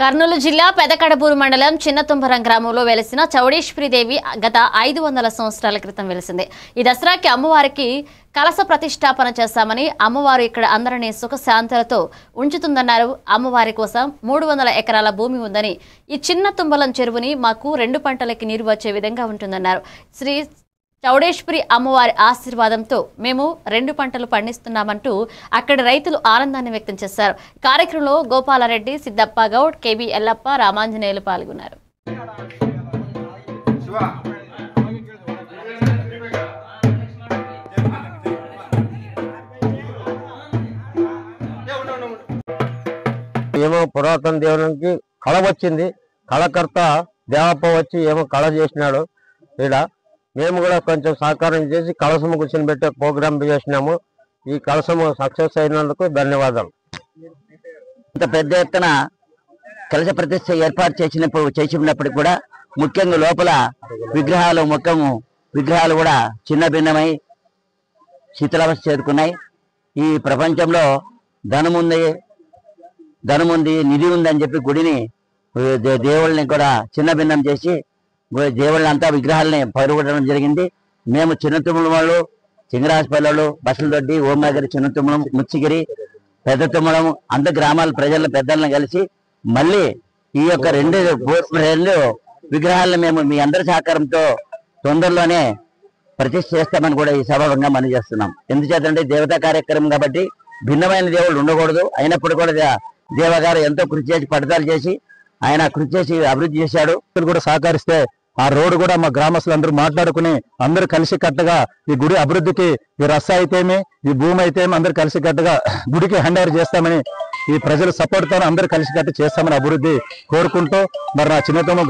కర్నూలు జిల్లా పెదకడపూరు మండలం చిన్నతుంబరం గ్రామంలో వెలిసిన చౌడేశ్వరీదేవి గత 500 సంవత్సరాల క్రితం వెలిసింది. ఈ దసరాకి అమ్మవారికి కలశ ప్రతిష్టాపన చేశామని, అమ్మవారు ఇక్కడ అందరినీ సుఖశాంతులతో ఉంచుతుందన్నారు. అమ్మవారి కోసం 300 ఎకరాల భూమి ఉందని, ఈ చిన్న తుంబలం చెరువుని మాకు 2 పంటలకి నీరు వచ్చే విధంగా ఉంటుందన్నారు. శ్రీ చౌడేశ్వరి అమ్మవారి ఆశీర్వాదంతో మేము 2 పంటలు పండిస్తున్నామంటూ అక్కడి రైతులు ఆనందాన్ని వ్యక్తం చేశారు. కార్యక్రమంలో గోపాలరెడ్డి, సిద్దప్ప గౌడ్, కేబీ ఎల్లప్ప, రామాంజనేయులు పాల్గొన్నారు. ఏమో పురాతన దేవునికి కళ వచ్చింది. కళకర్త దేవప్ప వచ్చి ఏమో కళ చేసినాడు. ఇక్కడ మేము కూడా కొంచెం సహకారం చేసి కలసము కూర్చొని పెట్టే ప్రోగ్రాం చేసినాము. ఈ కలసము సక్సెస్ అయినందుకు ధన్యవాదాలు. ఇంత పెద్ద ఎత్తున కలశ ప్రతిష్ఠ ఏర్పాటు చేసినప్పటికీ కూడా ముఖ్యంగా లోపల విగ్రహాలు కూడా చిన్న భిన్నమై శిథిలావస్థ చేరుకున్నాయి. ఈ ప్రపంచంలో ధనముంది, నిధి ఉందని చెప్పి గుడిని దేవుళ్ళని కూడా చిన్న భిన్నం చేసి దేవుళ్ళంతా విగ్రహాలని పరుగుడడం జరిగింది. మేము చిన్నతుమ్మల వాళ్ళు, చింగరాజపల్లి, బసలదొడ్డి, ఓమనగరి, చిన్నతుమ్మలం, ముచ్చిగిరి, పెద్ద తుమ్మలం అంత గ్రామాల ప్రజల పెద్దలను కలిసి మళ్ళీ ఈ యొక్క రెండు విగ్రహాలను మేము మీ అందరి సహకారంతో తొందరలోనే ప్రతిష్ఠ చేస్తామని కూడా ఈ సభాగంగా మనం చేస్తున్నాం. ఎందుచేతంటే దేవతా కార్యక్రమం కాబట్టి భిన్నమైన దేవుళ్ళు ఉండకూడదు. అయినప్పుడు కూడా దేవగారు ఎంతో కృషి చేసి పడతాలు చేసి ఆయన కృషి చేసి అభివృద్ధి చేశాడు. కూడా సహకరిస్తే ఆ రోడ్డు కూడా మా గ్రామస్తులు అందరూ మాట్లాడుకుని అందరూ కలిసికట్టుగా ఈ గుడి అభివృద్ధికి ఈ రస్స అయితేమి ఈ భూమి అయితేమి అందరూ కలిసికట్టుగా గుడికి హ్యాండ్ ఓవర్ చేస్తామని ఈ ప్రజల సపోర్ట్తో అందరూ కలిసికట్టు చేస్తామని అభివృద్ధి కోరుకుంటూ మరి నా చిన్నతమ్మ